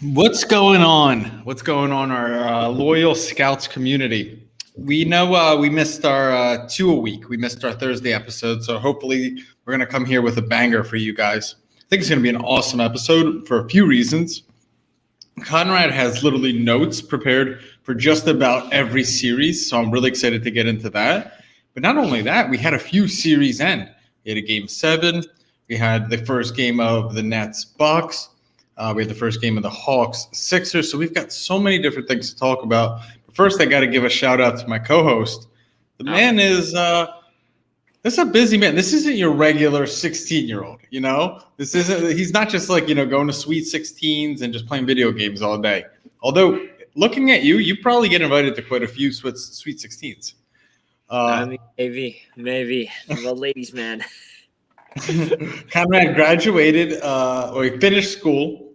What's going on? What's going on, our loyal Scouts community? We know we missed our two a week. We missed our Thursday episode, so hopefully we're going to come here with a banger for you guys. I think it's going to be an awesome episode for a few reasons. Conrad has literally notes prepared for just about every series, so I'm really excited to get into that. But not only that, we had a few series end. We had a game 7. We had the first game of the Nets Bucks. We had the first game of the Hawks Sixers. So we've got so many different things to talk about. But first, I got to give a shout out to my co-host. The man is this is a busy man. This isn't your regular 16-year-old, you know? This isn't he's not just like, going to Sweet 16s and just playing video games all day. Although looking at you, you probably get invited to quite a few Sweet 16s. Maybe. The ladies' man. Conrad graduated, or he finished school,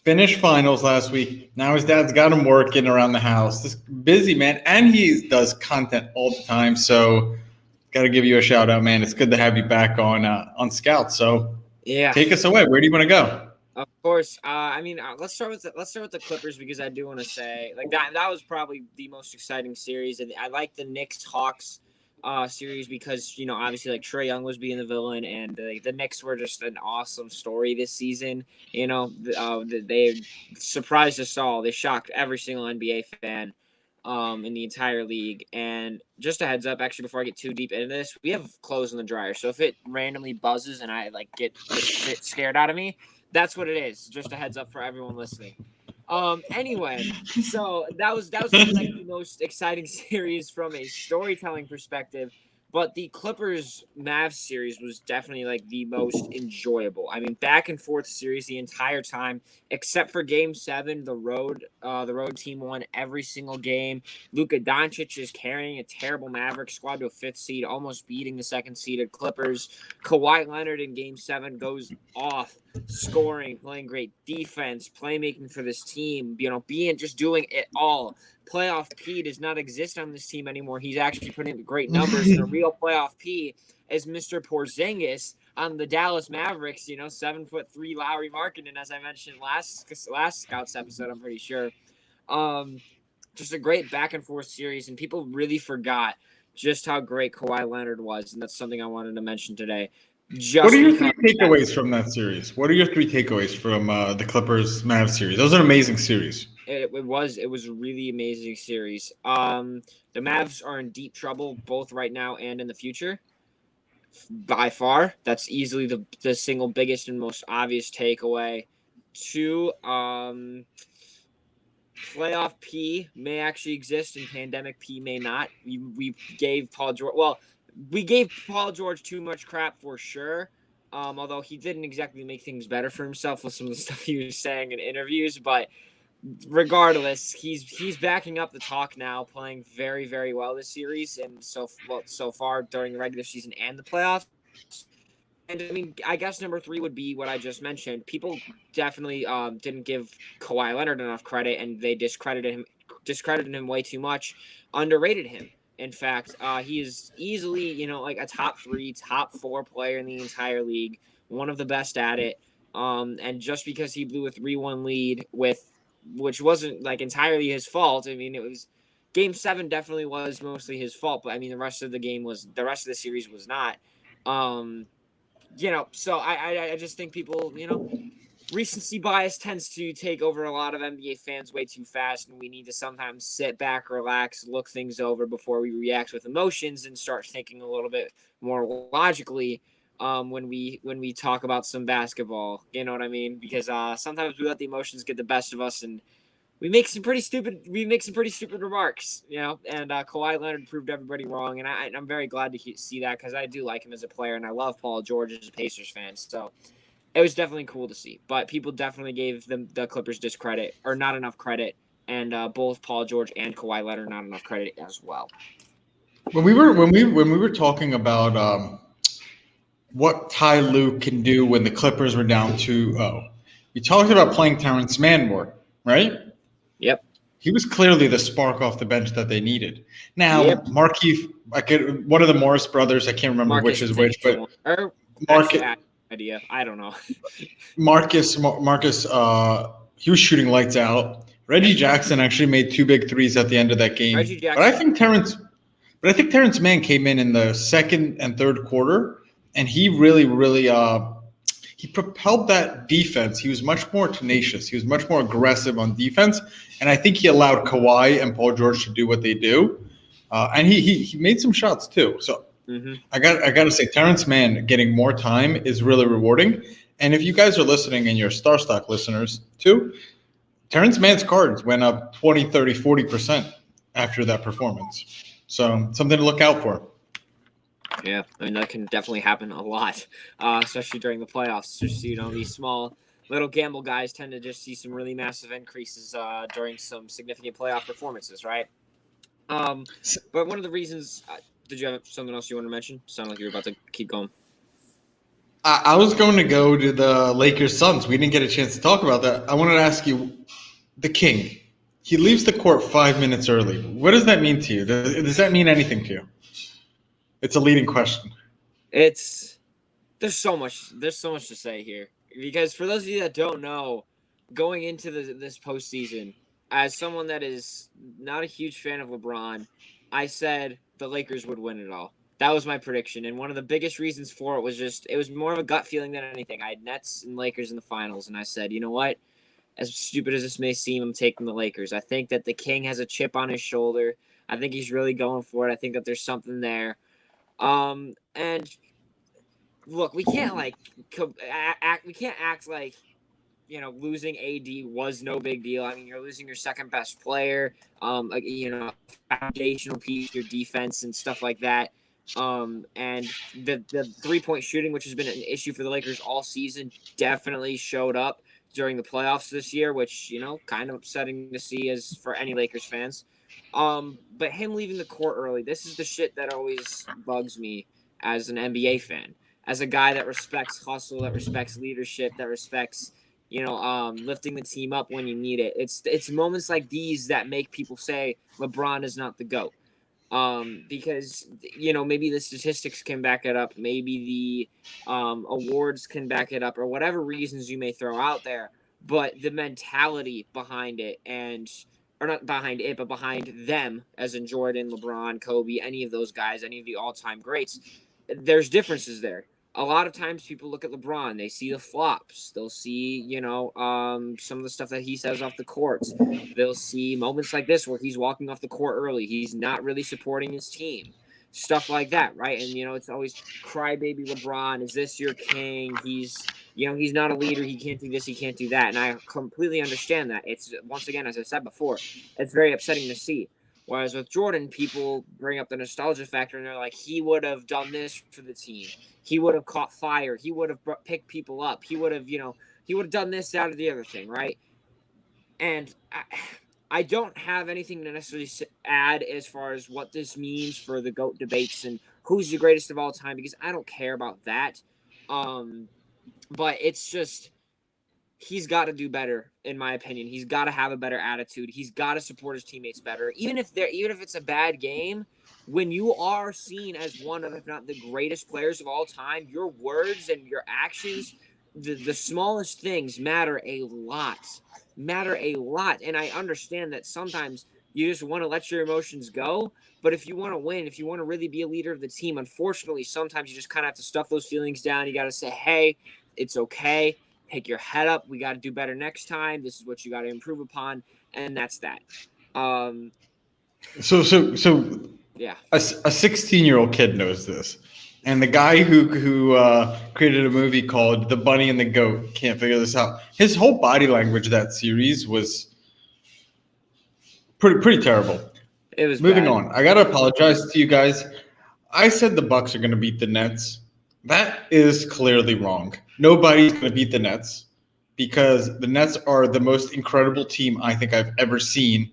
finished finals last week. Now his dad's got him working around the house. This busy man, and he does content all the time. So, got to give you a shout out, man. It's good to have you back on Scouts. So, Yeah. take us away. Where do you want to go? Of course. Let's start with the Clippers, because I do want to say that was probably the most exciting series, and I like the Knicks Hawks series because obviously Trae Young was being the villain, and the Knicks were just an awesome story this season. They surprised us all. They shocked every single NBA fan in the entire league. And just a heads up, actually, before I get too deep into this, we have clothes in the dryer, so if it randomly buzzes and I get scared out of me, that's what it is. Just a heads up for everyone listening. Anyway, so that was the most exciting series from a storytelling perspective, but the Clippers Mavs series was definitely the most enjoyable. I mean, back and forth series the entire time, except for Game 7. The road team won every single game. Luka Doncic is carrying a terrible Mavericks squad to a 5th seed, almost beating the 2nd seeded Clippers. Kawhi Leonard in Game 7 goes off, scoring, playing great defense, playmaking for this team, just doing it all. Playoff P does not exist on this team anymore. He's actually putting great numbers. And the real playoff P is Mr. Porzingis on the Dallas Mavericks. 7'3" Lowry Markkanen, as I mentioned last Scouts episode, I'm pretty sure. Just a great back and forth series, and people really forgot just how great Kawhi Leonard was, and that's something I wanted to mention today. What are your 3 takeaways from that series? What are your 3 takeaways from the Clippers Mavs series? That was an amazing series. It was a really amazing series. The Mavs are in deep trouble both right now and in the future. By far, that's easily the single biggest and most obvious takeaway. 2, playoff P may actually exist and pandemic P may not. We gave Paul George too much crap for sure. Although he didn't exactly make things better for himself with some of the stuff he was saying in interviews, but regardless, he's backing up the talk now, playing very, very well this series, and so far during the regular season and the playoffs. And I mean, I guess number 3 would be what I just mentioned. People definitely didn't give Kawhi Leonard enough credit, and they discredited him way too much, underrated him. In fact, he is easily, a top 3, top 4 player in the entire league, one of the best at it. And just because he blew a 3-1 lead which wasn't entirely his fault. I mean, it was Game 7 definitely was mostly his fault, but I mean the rest of the series was not. So I just think people, recency bias tends to take over a lot of NBA fans way too fast, and we need to sometimes sit back, relax, look things over before we react with emotions and start thinking a little bit more logically when we talk about some basketball. You know what I mean? Because sometimes we let the emotions get the best of us, and we make some pretty stupid remarks, and Kawhi Leonard proved everybody wrong, and I'm very glad to see that, because I do like him as a player, and I love Paul George as a Pacers fan, so it was definitely cool to see. But people definitely gave the Clippers discredit, or not enough credit, and both Paul George and Kawhi Leonard not enough credit as well. When we were talking about what Ty Lue can do when the Clippers were down 2-0, we talked about playing Terrence Mann more, right? Yep. He was clearly the spark off the bench that they needed. Now, Yep. Markieff, one of the Morris brothers, I can't remember which is which, but Marcus, idea. I don't know. Marcus, He was shooting lights out. Reggie Jackson actually made 2 big threes at the end of that game. Reggie Jackson. But I think Terrence Mann came in the second and third quarter, and he really he propelled that defense. He was much more tenacious. He was much more aggressive on defense, and I think he allowed Kawhi and Paul George to do what they do. And he made some shots too. So I got to say, Terrence Mann getting more time is really rewarding. And if you guys are listening and you're Star Stock listeners too, Terrence Mann's cards went up 20, 30, 40% after that performance. So something to look out for. Yeah, I mean, that can definitely happen a lot, especially during the playoffs. Just, these small little gamble guys tend to just see some really massive increases during some significant playoff performances, right? But one of the reasons, did you have something else you want to mention? Sound like you were about to keep going. I was going to go to the Lakers Suns. We didn't get a chance to talk about that. I wanted to ask you, the King, he leaves the court 5 minutes early. What does that mean to you? Does that mean anything to you? It's a leading question. There's so much to say here, because for those of you that don't know, going into this postseason, as someone that is not a huge fan of LeBron, I said the Lakers would win it all. That was my prediction, and one of the biggest reasons for it was more of a gut feeling than anything. I had Nets and Lakers in the finals, and I said, you know what? As stupid as this may seem, I'm taking the Lakers. I think that the King has a chip on his shoulder. I think he's really going for it. I think that there's something there. And look, we can't act like losing AD was no big deal. I mean, you're losing your second best player, foundational piece, your defense and stuff like that. And the 3-point shooting, which has been an issue for the Lakers all season, definitely showed up during the playoffs this year, which kind of upsetting to see as for any Lakers fans. But him leaving the court early, this is the shit that always bugs me as an NBA fan, as a guy that respects hustle, that respects leadership, that respects, lifting the team up when you need it. It's moments like these that make people say LeBron is not the GOAT. Because, maybe the statistics can back it up. Maybe the awards can back it up, or whatever reasons you may throw out there. But the mentality behind it, or not behind it, but behind them, as in Jordan, LeBron, Kobe, any of those guys, any of the all-time greats, there's differences there. A lot of times people look at LeBron, they see the flops. They'll see, some of the stuff that he says off the courts. They'll see moments like this where he's walking off the court early. He's not really supporting his team. Stuff like that, right? And, it's always crybaby LeBron. Is this your king? He's not a leader. He can't do this. He can't do that. And I completely understand that. It's, once again, as I said before, it's very upsetting to see. Whereas with Jordan, people bring up the nostalgia factor, and they're like, he would have done this for the team. He would have caught fire. He would have picked people up. He would have, he would have done this, that, or the other thing, right? And I don't have anything to necessarily add as far as what this means for the GOAT debates and who's the greatest of all time, because I don't care about that. But it's just, he's got to do better, in my opinion. He's got to have a better attitude. He's got to support his teammates better. Even if it's a bad game, when you are seen as one of, if not the greatest players of all time, your words and your actions, the smallest things matter a lot. And I understand that sometimes you just want to let your emotions go. But if you want to win, if you want to really be a leader of the team, unfortunately, sometimes you just kind of have to stuff those feelings down. You got to say, hey, it's okay. Pick your head up. We got to do better next time. This is what you got to improve upon. And that's that. So yeah. A 16-year-old kid knows this. And the guy who created a movie called The Bunny and the Goat can't figure this out. His whole body language that series was pretty terrible. It was Moving bad. on. I got to apologize to you guys. I said the Bucks are going to beat the Nets. That is clearly wrong. Nobody's going to beat the Nets because the Nets are the most incredible team I think I've ever seen,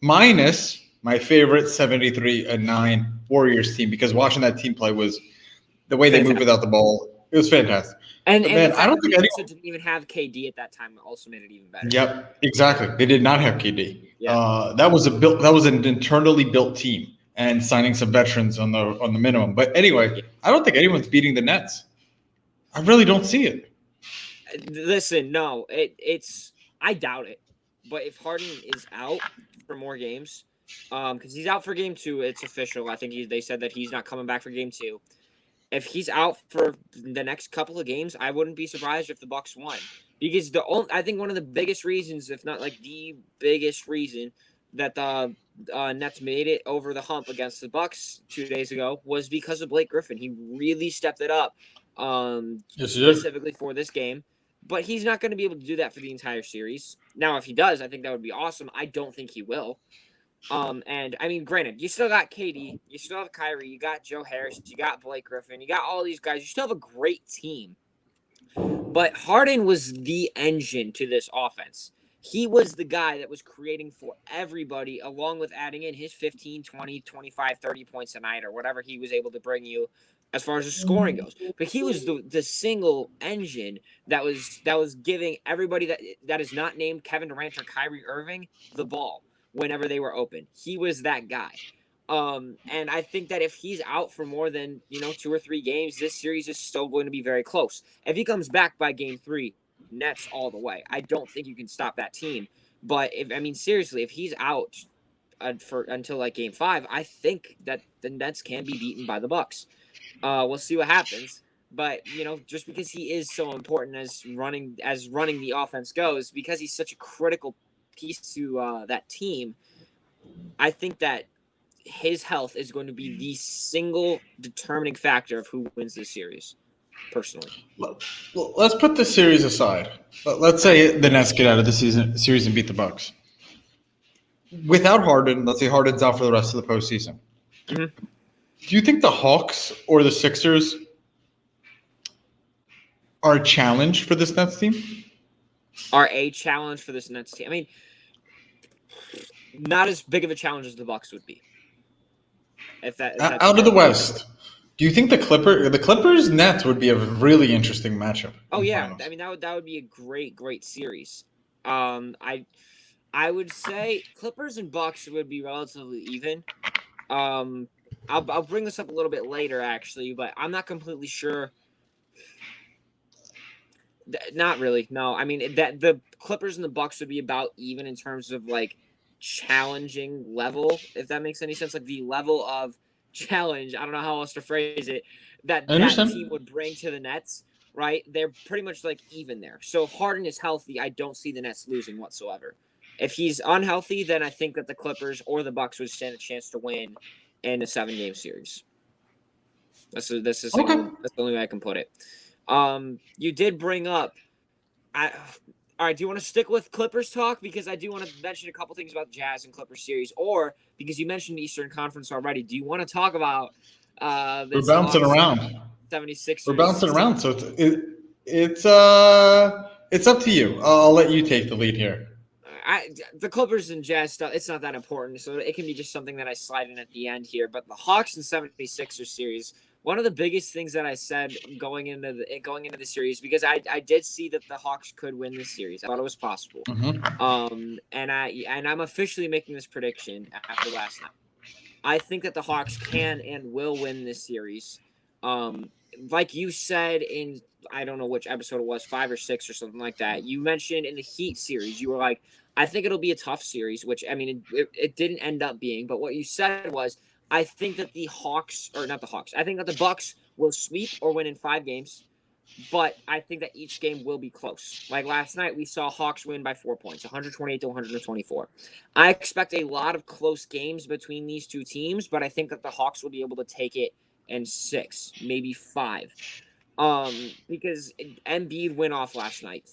minus my favorite 73-9 Warriors team, because watching that team play was the way they move without the ball. It was fantastic. And man, the I don't fact think that they anyone also didn't even have KD at that time also made it even better. Yep, exactly. They did not have KD. Yeah. That was an internally built team, and signing some veterans on the minimum. But anyway, I don't think anyone's beating the Nets. I really don't see it. Listen, no, it's I doubt it. But if Harden is out for more games, because he's out for game 2, it's official. I think they said that he's not coming back for game 2. If he's out for the next couple of games, I wouldn't be surprised if the Bucks won. Because I think one of the biggest reasons, if not like the biggest reason, that the Nets made it over the hump against the Bucks 2 days ago was because of Blake Griffin. He really stepped it up, Yes, he did. specifically for this game. But he's not going to be able to do that for the entire series. Now, if he does, I think that would be awesome. I don't think he will. And I mean, granted, you still got KD, you still have Kyrie, you got Joe Harris, you got Blake Griffin, you got all these guys. You still have a great team. But Harden was the engine to this offense. He was the guy that was creating for everybody, along with adding in his 15, 20, 25, 30 points a night or whatever he was able to bring you as far as the scoring goes. But he was the single engine that was giving everybody that is not named Kevin Durant or Kyrie Irving the ball whenever they were open. He was that guy. And I think that if he's out for more than 2 or 3 games, this series is still going to be very close. If he comes back by game 3, Nets all the way. I don't think you can stop that team. But seriously, if he's out until like game 5, I think that the Nets can be beaten by the Bucks. We'll see what happens. But just because he is so important as running the offense goes, because he's such a critical piece to that team, I think that his health is going to be the single determining factor of who wins this series, personally. Let's put this series aside. Let's say the Nets get out of the series and beat the Bucks. Without Harden, let's say Harden's out for the rest of the postseason. Mm-hmm. Do you think the Hawks or the Sixers are a challenge for this Nets team? Are a challenge for this Nets team? I mean, not as big of a challenge as the Bucks would be. If out of the West, do you think the Clippers Nets would be a really interesting matchup? Oh yeah, finals? I mean that would be a great series. I would say Clippers and Bucks would be relatively even. I'll bring this up a little bit later actually, but I'm not completely sure. Not really. No, I mean that the Clippers and the Bucks would be about even in terms of like challenging level, if that makes any sense. Like the level of challenge, I don't know how else to phrase it, that team would bring to the Nets, right? They're pretty much like even there. So if Harden is healthy, I don't see the Nets losing whatsoever. If he's unhealthy, then I think that the Clippers or the Bucks would stand a chance to win in a 7-game series. This is that's the only way I can put it. You did bring up all right, do you want to stick with Clippers talk? Because I do want to mention a couple things about Jazz and Clippers series. Or, because you mentioned the Eastern Conference already, do you want to talk about this? We're bouncing around. 76ers. We're bouncing around, so it's up to you. I'll let you take the lead here. The Clippers and Jazz stuff, it's not that important, so it can be just something that I slide in at the end here. But the Hawks and 76ers series, one of the biggest things that I said going into the series, because I did see that the Hawks could win this series. I thought it was possible. Mm-hmm. And I'm officially making this prediction after last night. I think that the Hawks can and will win this series. Like you said in, I don't know which episode it was, 5 or 6 or something like that. You mentioned in the Heat series, you were like, I think it'll be a tough series, which, I mean, it didn't end up being. But what you said was, I think that the Hawks, or not the Hawks, I think that the Bucks will sweep or win in 5 games. But I think that each game will be close. Like last night, we saw Hawks win by 4 points, 128 to 124. I expect a lot of close games between these two teams, but I think that the Hawks will be able to take it in 6, maybe 5. Because Embiid went off last night,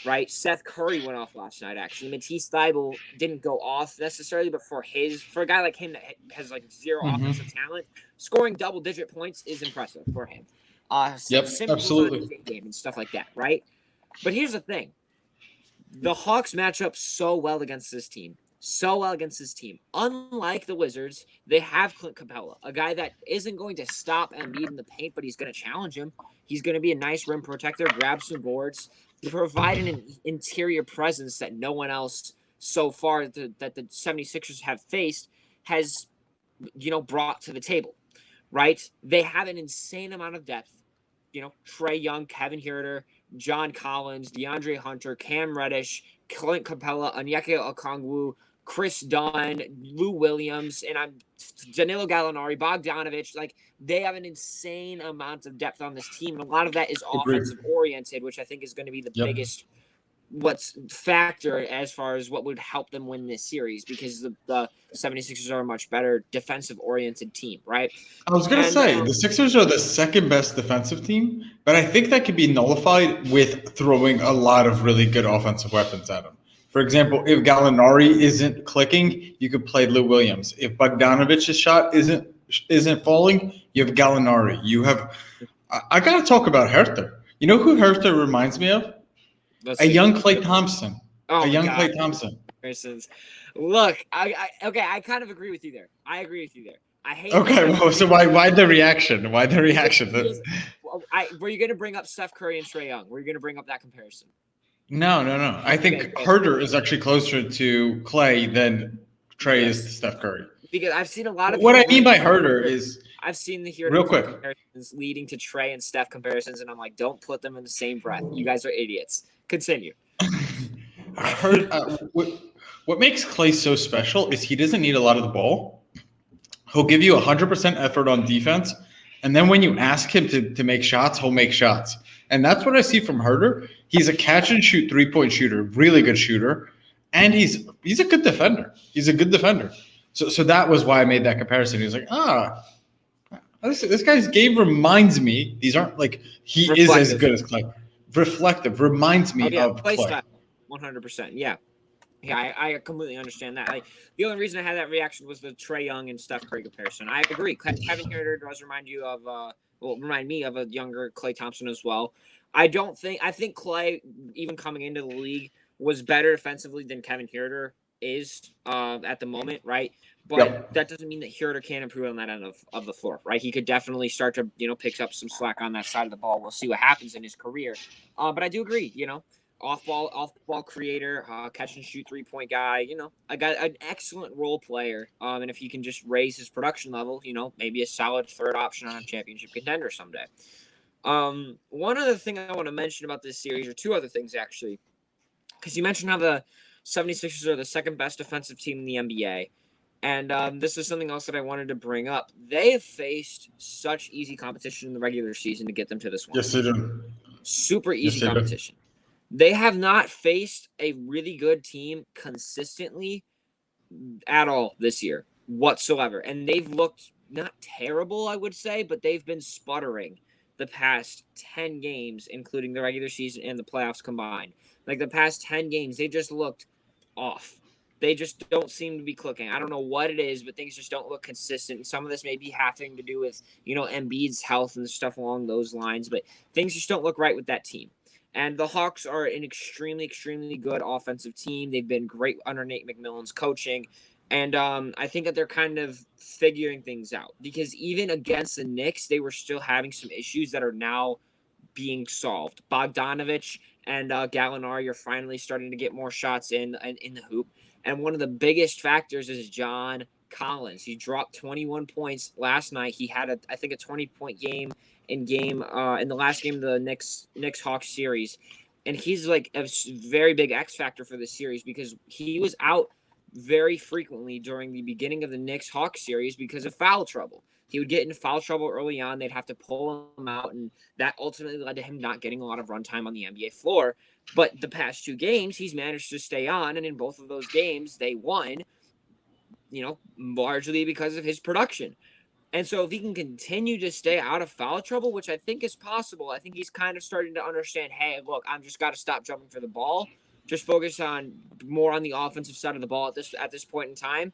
right? Seth Curry went off last night, actually. Matisse Thybulle didn't go off necessarily, but for a guy like him that has like 0 offensive talent, scoring double-digit points is impressive for him. Absolutely. Game and stuff like that, right? But here's the thing. The Hawks match up so well against this team. Unlike the Wizards, they have Clint Capella, a guy that isn't going to stop Embiid in the paint, but he's going to challenge him. He's going to be a nice rim protector, grab some boards, provide an interior presence that no one else so far that the 76ers have faced has, brought to the table, right? They have an insane amount of depth. Trae Young, Kevin Huerter, John Collins, DeAndre Hunter, Cam Reddish, Clint Capella, Onyeka Okongwu, Chris Dunn, Lou Williams, and Danilo Gallinari, Bogdanovich. Like, they have an insane amount of depth on this team, and a lot of that is Agreed. offensive oriented, which I think is going to be the Yep. biggest factor as far as what would help them win this series, because the 76ers are a much better defensive oriented team, right? I was going to And, say the Sixers are the second best defensive team, but I think that could be nullified with throwing a lot of really good offensive weapons at them. For example, if Gallinari isn't clicking, you could play Lou Williams. If Bogdanovich's shot isn't falling, you have Gallinari. You have. I got to talk about Hertha. You know who Hertha reminds me of? A young Klay Thompson. Oh a my young God. Klay Thompson. Look, I kind of agree with you there. I agree with you there. I hate. Okay, well, so why the reaction? Why the reaction? Were you going to bring up Steph Curry and Trae Young? Were you going to bring up that comparison? No. I think Herter is actually closer to Klay than Trae is to Steph Curry. Because I've seen a lot of. What I mean by Herter is I've seen the real quick comparisons leading to Trae and Steph comparisons, and I'm like, don't put them in the same breath. You guys are idiots. Continue. What makes Klay so special is he doesn't need a lot of the ball. He'll give you 100% effort on defense, and then when you ask him to make shots, he'll make shots. And that's what I see from Herter. He's a catch and shoot 3-point shooter, really good shooter, and he's a good defender. He's a good defender. So that was why I made that comparison. He was like, this guy's game reminds me. These aren't like he Reflective. is as good as Klay. Reflective reminds me of play Klay. style, 100%. Yeah, I completely understand that. Like, the only reason I had that reaction was the Trae Young and Steph Curry comparison. I agree. Kevin Herter does remind you of remind me of a younger Klay Thompson as well. I think Klay, even coming into the league, was better defensively than Kevin Herter is at the moment, right? But that doesn't mean that Herter can't improve on that end of the floor, right? He could definitely start to, pick up some slack on that side of the ball. We'll see what happens in his career. But I do agree, off ball creator, catch and shoot 3-point guy, I got an excellent role player. And if he can just raise his production level, maybe a solid third option on a championship contender someday. One other thing I want to mention about this series, or two other things actually, because you mentioned how the 76ers are the second best defensive team in the NBA. And this is something else that I wanted to bring up. They have faced such easy competition in the regular season to get them to this one. Yes, they do. Super easy competition. They have not faced a really good team consistently at all this year whatsoever. And they've looked not terrible, I would say, but they've been sputtering the past 10 games, including the regular season and the playoffs combined. Like, the past 10 games, they just looked off. They just don't seem to be clicking. I don't know what it is, but things just don't look consistent. And some of this may be having to do with, Embiid's health and stuff along those lines, but things just don't look right with that team. And the Hawks are an extremely, extremely good offensive team. They've been great under Nate McMillan's coaching. And I think that they're kind of figuring things out, because even against the Knicks, they were still having some issues that are now being solved. Bogdanovich and Gallinari are finally starting to get more shots in the hoop. And one of the biggest factors is John Collins. He dropped 21 points last night. He had I think a 20-point game in the last game of the Knicks Hawks series. And he's like a very big X factor for this series, because he was out very frequently during the beginning of the Knicks Hawks series because of foul trouble. He would get into foul trouble early on. They'd have to pull him out, and that ultimately led to him not getting a lot of runtime on the NBA floor. But the past two games, he's managed to stay on, and in both of those games, they won, largely because of his production. And so if he can continue to stay out of foul trouble, which I think is possible, I think he's kind of starting to understand, hey, look, I've just got to stop jumping for the ball, just focus on more on the offensive side of the ball at this point in time.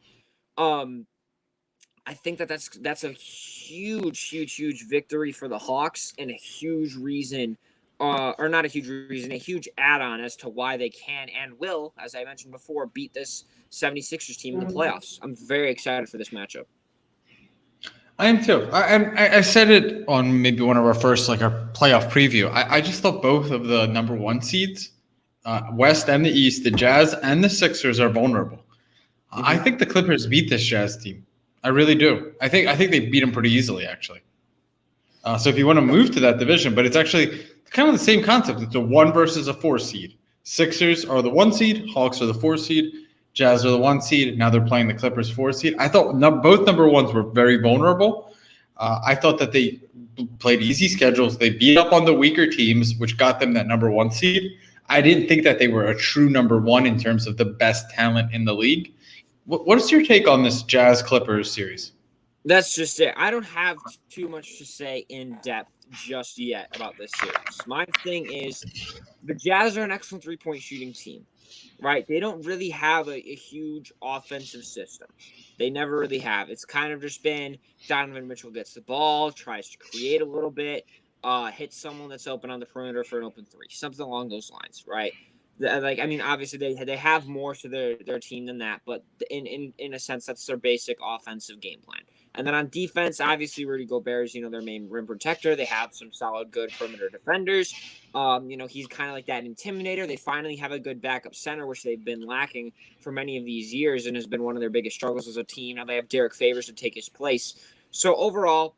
I think that's a huge victory for the Hawks, and a huge reason, or not a huge reason, a huge add-on as to why they can and will, as I mentioned before, beat this 76ers team in the playoffs. I'm very excited for this matchup. I am too. I said it on maybe one of our first, our playoff preview. I just thought both of the number one seeds, West and the East, the Jazz and the Sixers, are vulnerable. Mm-hmm. I think the Clippers beat this Jazz team. I really do. I think they beat them pretty easily, actually. So if you want to move to that division, but it's actually kind of the same concept. It's a 1 versus a 4 seed. Sixers are the 1 seed, Hawks are the 4 seed, Jazz are the 1 seed. Now they're playing the Clippers 4 seed. I thought both number ones were very vulnerable. I thought that they played easy schedules. They beat up on the weaker teams, which got them that number 1 seed. I didn't think that they were a true number one in terms of the best talent in the league. What is your take on this Jazz Clippers series? That's just it. I don't have too much to say in depth just yet about this series. My thing is the Jazz are an excellent three-point shooting team, right? They don't really have a huge offensive system. They never really have. It's kind of just been Donovan Mitchell gets the ball, tries to create a little bit, hits someone that's open on the perimeter for an open three, something along those lines, right? Obviously they have more to their team than that, but in a sense, that's their basic offensive game plan. And then on defense, obviously Rudy Gobert is their main rim protector. They have some solid, good perimeter defenders. He's kind of like that intimidator. They finally have a good backup center, which they've been lacking for many of these years, and has been one of their biggest struggles as a team. Now they have Derek Favors to take his place. So overall,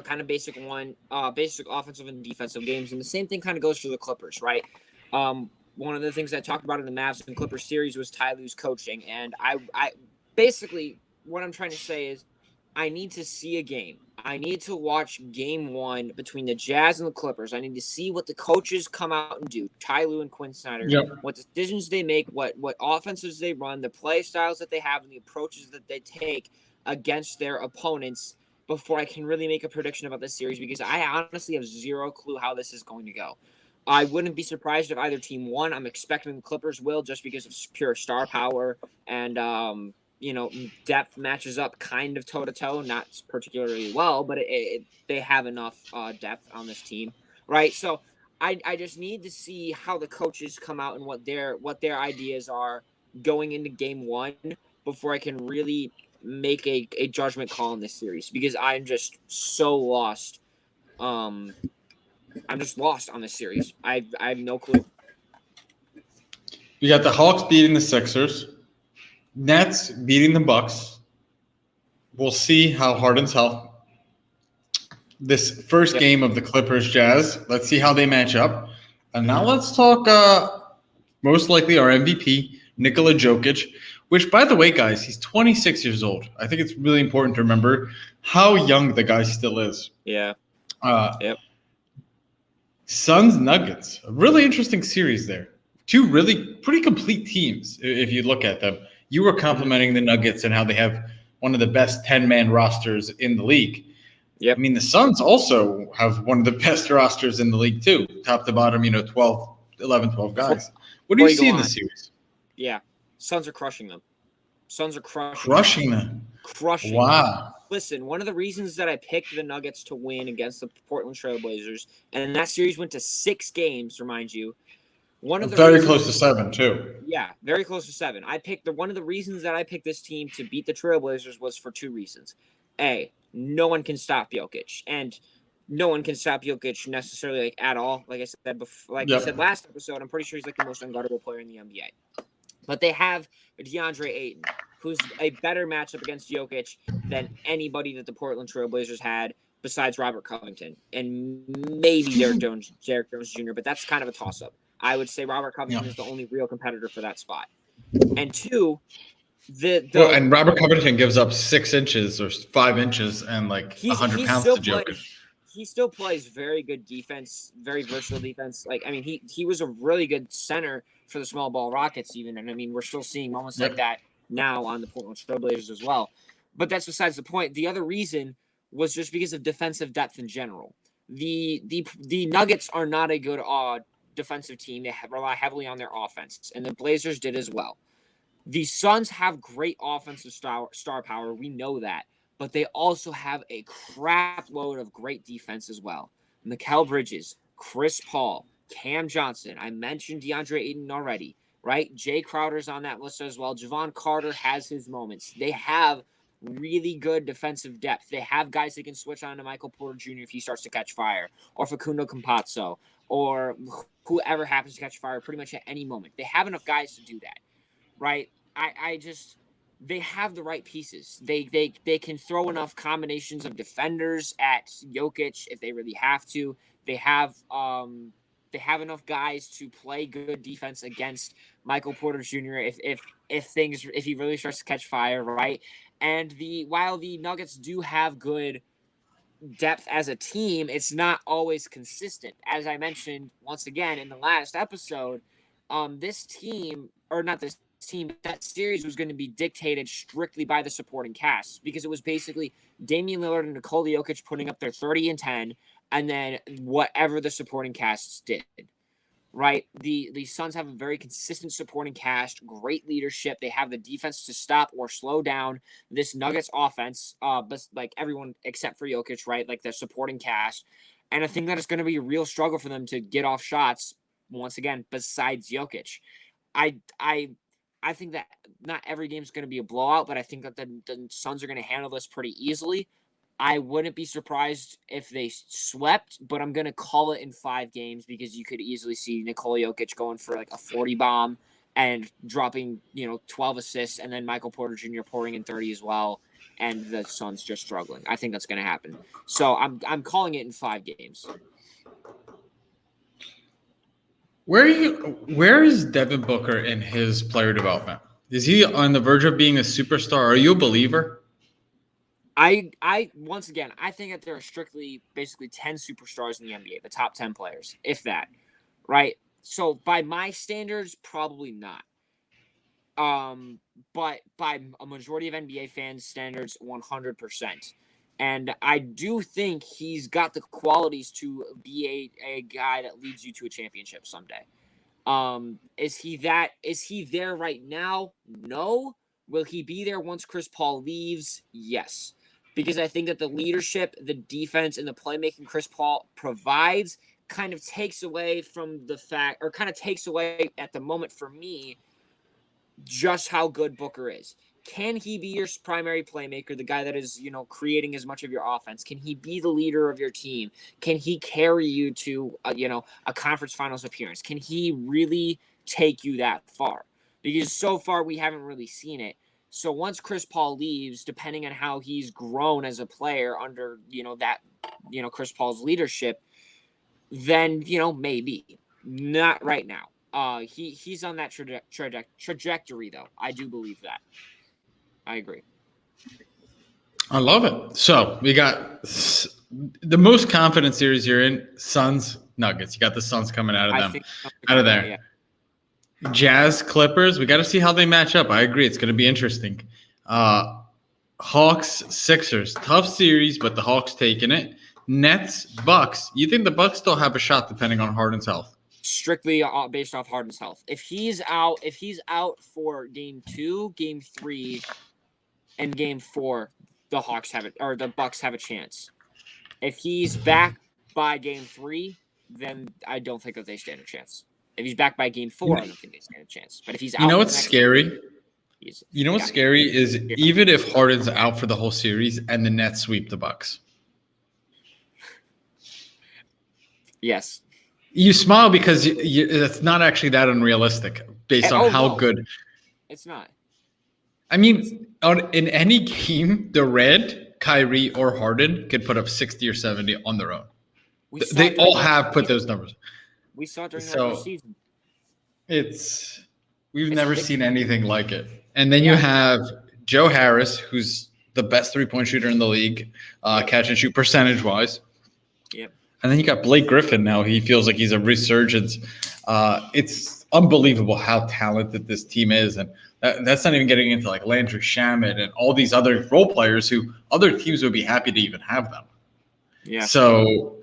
kind of basic offensive and defensive games, and the same thing kind of goes for the Clippers, right? One of the things I talked about in the Mavs and Clippers series was Ty Lue's coaching, and I basically what I'm trying to say is I need to see a game. I need to watch game one between the Jazz and the Clippers. I need to see what the coaches come out and do, Ty Lue and Quinn Snyder, what decisions they make, what offenses they run, the play styles that they have, and the approaches that they take against their opponents before I can really make a prediction about this series, because I honestly have zero clue how this is going to go. I wouldn't be surprised if either team won. I'm expecting the Clippers will, just because of pure star power and depth matches up kind of toe-to-toe, not particularly well, but they have enough depth on this team, right? So I just need to see how the coaches come out and what their ideas are going into game one before I can really make a judgment call in this series, because I'm just so lost. I'm just lost on this series. I have no clue. You got the Hawks beating the Sixers, Nets beating the Bucks. We'll see how Harden's health. This first game of the Clippers Jazz. Let's see how they match up. And now let's talk most likely our MVP, Nikola Jokic, which, by the way, guys, he's 26 years old. I think it's really important to remember how young the guy still is. Yeah. Yep. Suns Nuggets, a really interesting series there. Two really pretty complete teams if you look at them. You were complimenting the Nuggets and how they have one of the best 10-man rosters in the league. Yep. I mean, the Suns also have one of the best rosters in the league too, top to bottom, 12 guys. What do you see in the series? Yeah, Suns are crushing them. Crushing them. Wow. Listen, one of the reasons that I picked the Nuggets to win against the Portland Trailblazers, and that series went to 6 games, remind you. Very close to 7 too. Yeah, very close to 7. One of the reasons that I picked this team to beat the Trailblazers was for 2 reasons. A, no one can stop Jokic, and no one can stop Jokic necessarily at all. Like I said before, I said last episode, I'm pretty sure he's the most unguardable player in the NBA. But they have DeAndre Ayton, who's a better matchup against Jokic than anybody that the Portland Trailblazers had besides Robert Covington and maybe Derek Jones Jr., but that's kind of a toss-up. I would say Robert Covington is the only real competitor for that spot. And 2, and Robert Covington gives up 6 inches or 5 inches and 100 pounds to Jokic. He still plays very good defense, very versatile defense. He was a really good center for the small ball Rockets even. And we're still seeing moments like that now on the Portland Trailblazers as well. But that's besides the point. The other reason was just because of defensive depth in general. The Nuggets are not a good defensive team. They rely heavily on their offense, and the Blazers did as well. The Suns have great offensive star power. We know that. But they also have a crap load of great defense as well. Mikal Bridges, Chris Paul, Cam Johnson. I mentioned DeAndre Ayton already, right? Jay Crowder's on that list as well. Javon Carter has his moments. They have really good defensive depth. They have guys that can switch on to Michael Porter Jr. if he starts to catch fire, or Facundo Campazzo, or whoever happens to catch fire pretty much at any moment. They have enough guys to do that, right? They have the right pieces. They can throw enough combinations of defenders at Jokic if they really have to. They have They have enough guys to play good defense against Michael Porter Jr. If he really starts to catch fire, right? And while the Nuggets do have good depth as a team, it's not always consistent. As I mentioned once again in the last episode, this team, or not this team, that series was going to be dictated strictly by the supporting cast, because it was basically Damian Lillard and Nikola Jokic putting up their 30 and 10, and then whatever the supporting casts did. Right, the Suns have a very consistent supporting cast, great leadership. They have the defense to stop or slow down this Nuggets offense, but like everyone except for Jokic, right? Like their supporting cast, and I think that it's going to be a real struggle for them to get off shots once again. Besides Jokic, I I I think that not every game is going to be a blowout, but I think that the Suns are going to handle this pretty easily. I wouldn't be surprised if they swept, but I'm going to call it in 5 games, because you could easily see Nikola Jokic going for like a 40 bomb and dropping, 12 assists, and then Michael Porter Jr. pouring in 30 as well, and the Suns just struggling. I think that's going to happen. So I'm calling it in 5 games. Where is Devin Booker in his player development? Is he on the verge of being a superstar? Are you a believer? I once again, I think that there are strictly basically 10 superstars in the NBA, the top 10 players, if that, right? So by my standards, probably not. But by a majority of NBA fans' standards, 100%. And I do think he's got the qualities to be a guy that leads you to a championship someday. Is he there right now? No. Will he be there once Chris Paul leaves? Yes. Because I think that the leadership, the defense, and the playmaking Chris Paul provides kind of takes away from the fact, or kind of takes away at the moment for me, just how good Booker is. Can he be your primary playmaker, the guy that is, creating as much of your offense? Can he be the leader of your team? Can he carry you to, a conference finals appearance? Can he really take you that far? Because so far we haven't really seen it. So once Chris Paul leaves, depending on how he's grown as a player under, Chris Paul's leadership, then, maybe. Not right now. He's on that trajectory, though. I do believe that. I agree. I love it. So we got the most confident series you're in, Suns, Nuggets. You got the Suns coming out of there. Yeah. Jazz, Clippers. We got to see how they match up. I agree. It's going to be interesting. Hawks, Sixers. Tough series, but the Hawks taking it. Nets, Bucks. You think the Bucks still have a shot depending on Harden's health? Strictly based off Harden's health. If he's out for game 2, game 3, and game 4, the Hawks have it, or the Bucks have a chance. If he's back by game 3, then I don't think that they stand a chance. If he's back by game 4, I don't think they stand a chance. But if he's out, what's scary? What's scary is even if Harden's out for the whole series and the Nets sweep the Bucks. Yes. You smile because it's not actually that unrealistic based on how good. It's not. I mean, in any game, the Red, Kyrie, or Harden could put up 60 or 70 on their own. They all have put those numbers. We saw it during the season. We've never seen anything like it. And then you have Joe Harris, who's the best three-point shooter in the league, catch and shoot percentage-wise. Yep. And then you got Blake Griffin now. He feels like he's a resurgence. It's unbelievable how talented this team is. And that's not even getting into like Landry Shamet and all these other role players who other teams would be happy to even have them. Yeah. So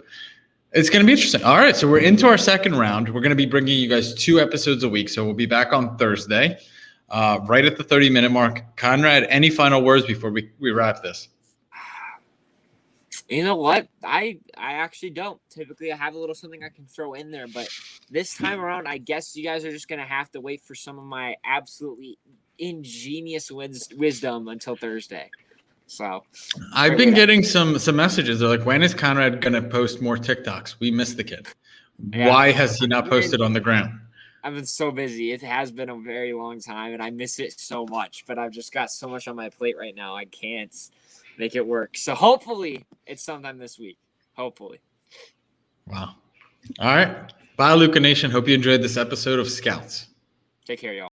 it's going to be interesting. All right. So we're into our second round. We're going to be bringing you guys 2 episodes a week. So we'll be back on Thursday, right at the 30-minute mark. Conrad, any final words before we wrap this? You know what? I actually don't. Typically, I have a little something I can throw in there, but this time around, I guess you guys are just going to have to wait for some of my absolutely ingenious wisdom until Thursday. So I've been getting some messages. They're like, when is Conrad going to post more TikToks? We miss the kid. Yeah. Why has he not posted on the gram? I've been so busy. It has been a very long time, and I miss it so much, but I've just got so much on my plate right now. I can't make it work. So hopefully it's sometime this week. Hopefully. Wow. All right. Bye, Luca Nation. Hope you enjoyed this episode of Scouts. Take care, y'all.